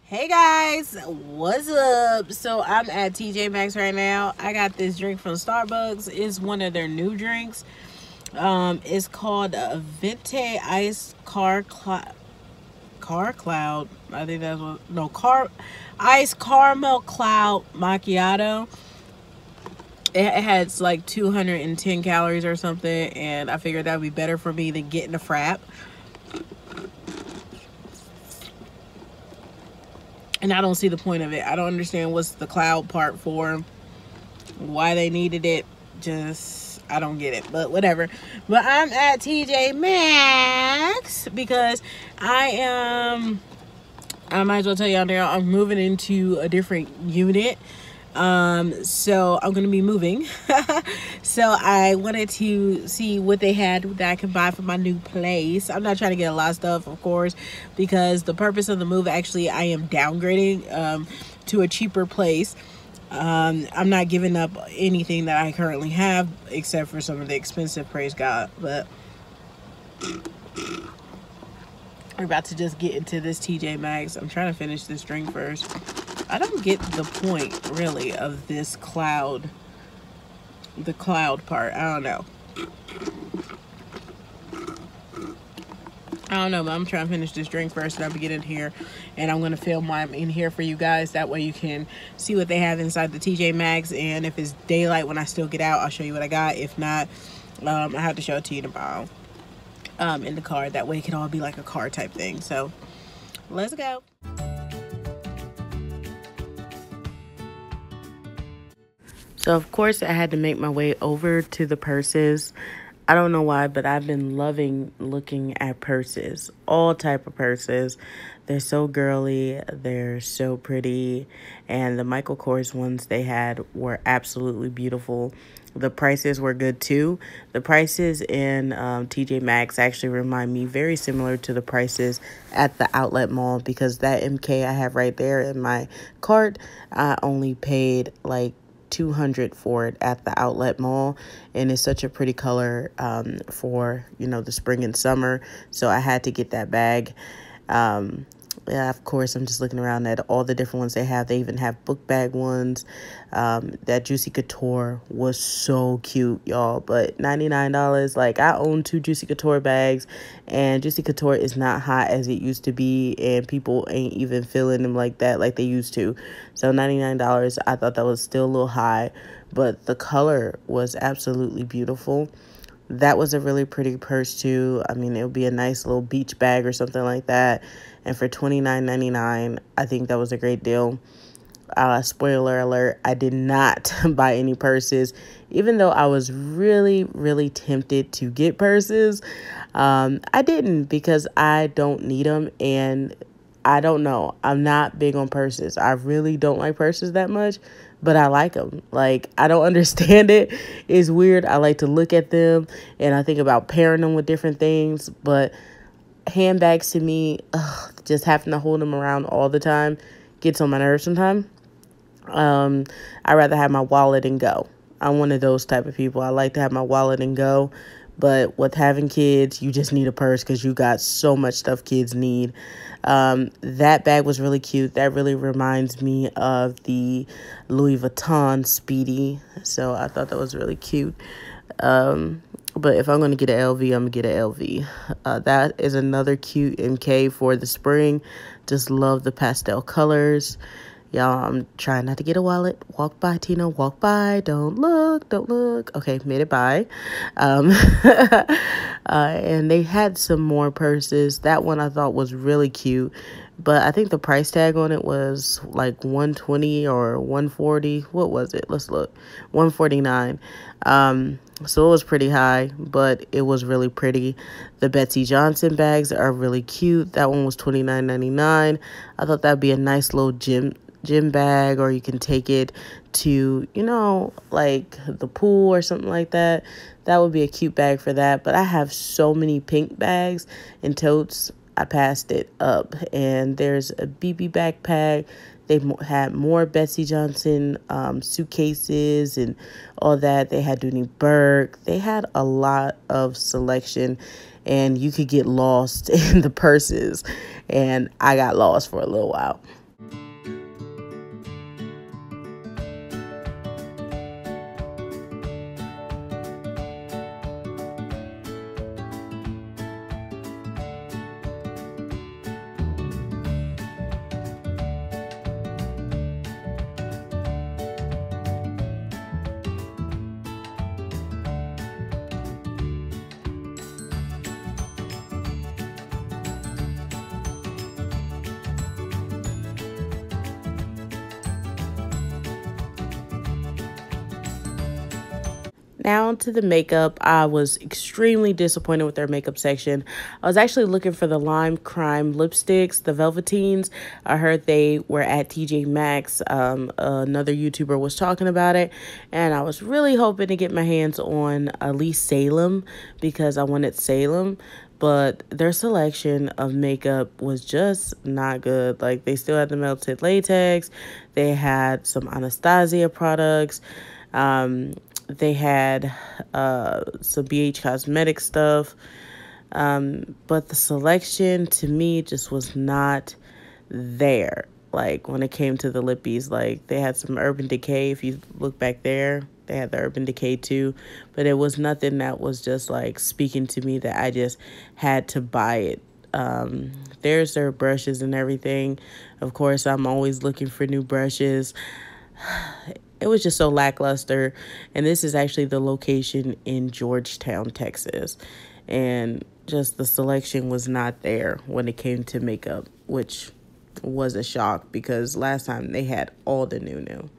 Hey guys, what's up? So I'm at TJ Maxx right now. I got this drink from Starbucks. It's one of their new drinks. It's called Vente Ice Cloud. I think that's what. No, Ice Caramel Cloud Macchiato. It has like 210 calories or something, and I figured that would be better for me than getting a frap. And I don't see the point of it. I don't understand what's the cloud part for, why they needed it. Just, I don't get it, but whatever. But I'm at TJ Maxx because I might as well tell y'all now, I'm moving into a different unit. So I'm gonna be moving. So I wanted to see what they had that I can buy for my new place. I'm not trying to get a lot of stuff, of course, because the purpose of the move, actually, I am downgrading to a cheaper place. I'm not giving up anything that I currently have except for some of the expensive, praise God. But we're about to just get into this TJ Maxx. I'm trying to finish this drink first. I don't get the point, really, of this cloud. The cloud part. I don't know. But I'm trying to finish this drink first, and I'll be getting here. And I'm going to film while I'm in here for you guys. That way you can see what they have inside the TJ Maxx. And if it's daylight when I still get out, I'll show you what I got. If not, I have to show it to you tomorrow in the car. That way it can all be like a car type thing. So, let's go. So, of course, I had to make my way over to the purses. I don't know why, but I've been loving looking at purses. All type of purses. They're so girly. They're so pretty. And the Michael Kors ones they had were absolutely beautiful. The prices were good, too. The prices in TJ Maxx actually remind me very similar to the prices at the outlet mall, because that MK I have right there in my cart, I only paid like $200 for it at the outlet mall, and it's such a pretty color for the spring and summer, so I had to get that bag. Yeah, of course, I'm just looking around at all the different ones they have. They even have book bag ones. That Juicy Couture was so cute, y'all. But $99, like, I own 2 Juicy Couture bags, and Juicy Couture is not hot as it used to be, and people ain't even feeling them like that like they used to. So $99, I thought that was still a little high, but the color was absolutely beautiful. That was a really pretty purse, too. I mean, it would be a nice little beach bag or something like that. And for $29.99, I think that was a great deal. Spoiler alert, I did not buy any purses, even though I was really, really tempted to get purses. I didn't, because I don't need them, and I don't know. I'm not big on purses. I really don't like purses that much, but I like them. Like, I don't understand it. It's weird. I like to look at them, and I think about pairing them with different things, but handbags to me, just having to hold them around all the time gets on my nerves sometimes. I'd rather have my wallet and go. I'm one of those type of people. I like to have my wallet and go. But with having kids, you just need a purse because you got so much stuff kids need. That bag was really cute. That really reminds me of the Louis Vuitton Speedy. So I thought that was really cute. But if I'm going to get an LV, I'm going to get an LV. That is another cute MK for the spring. Just love the pastel colors. Y'all, I'm trying not to get a wallet. Walk by, Tina. Walk by. Don't look. Don't look. Okay, made it by. And they had some more purses. That one I thought was really cute. But I think the price tag on it was like $120 or $140. What was it? Let's look. $149. So it was pretty high, but it was really pretty. The Betsey Johnson bags are really cute. That one was $29.99. I thought that'd be a nice little gym bag, or you can take it to, like the pool or something like that. That would be a cute bag for that. But I have so many pink bags and totes, I passed it up. And there's a BB backpack. They had more Betsey Johnson suitcases and all that. They had Dooney Burke. They had a lot of selection, and you could get lost in the purses. And I got lost for a little while. Now to the makeup. I was extremely disappointed with their makeup section. I was actually looking for the Lime Crime lipsticks, the Velveteens. I heard they were at TJ Maxx. Another YouTuber was talking about it, and I was really hoping to get my hands on at least Salem because I wanted Salem. But their selection of makeup was just not good. Like, they still had the melted latex. They had some Anastasia products. They had some BH Cosmetic stuff. But the selection to me just was not there. Like, when it came to the lippies, like, they had some Urban Decay. If you look back there, they had the Urban Decay too. But it was nothing that was just like speaking to me that I just had to buy it. There's their brushes and everything. Of course, I'm always looking for new brushes. It was just so lackluster. And this is actually the location in Georgetown, Texas. And just the selection was not there when it came to makeup, which was a shock because last time they had all the new.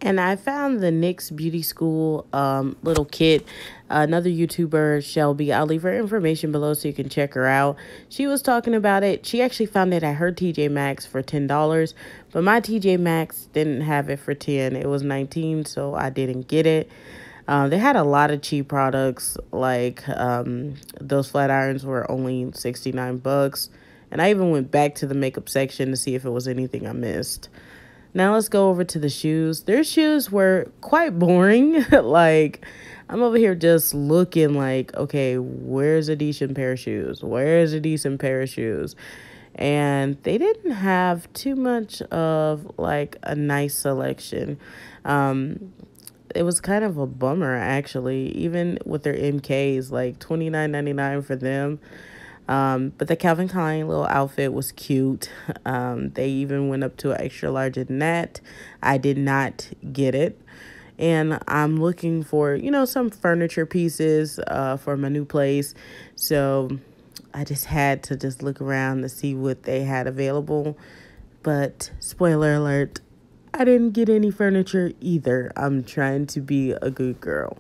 And I found the NYX Beauty School little kit. Another YouTuber, Shelby, I'll leave her information below so you can check her out. She was talking about it. She actually found it at her TJ Maxx for $10. But my TJ Maxx didn't have it for 10. It was 19, so I didn't get it. They had a lot of cheap products. Like those flat irons were only 69 bucks. And I even went back to the makeup section to see if it was anything I missed. Now let's go over to the shoes. Their shoes were quite boring. Like, I'm over here just looking like, okay, where's a decent pair of shoes? Where's a decent pair of shoes? And they didn't have too much of like a nice selection. It was kind of a bummer, actually, even with their MKs, like $29.99 for them. But the Calvin Klein little outfit was cute. They even went up to an extra large than that. I did not get it. And I'm looking for, some furniture pieces for my new place. So I just had to just look around to see what they had available. But spoiler alert, I didn't get any furniture either. I'm trying to be a good girl.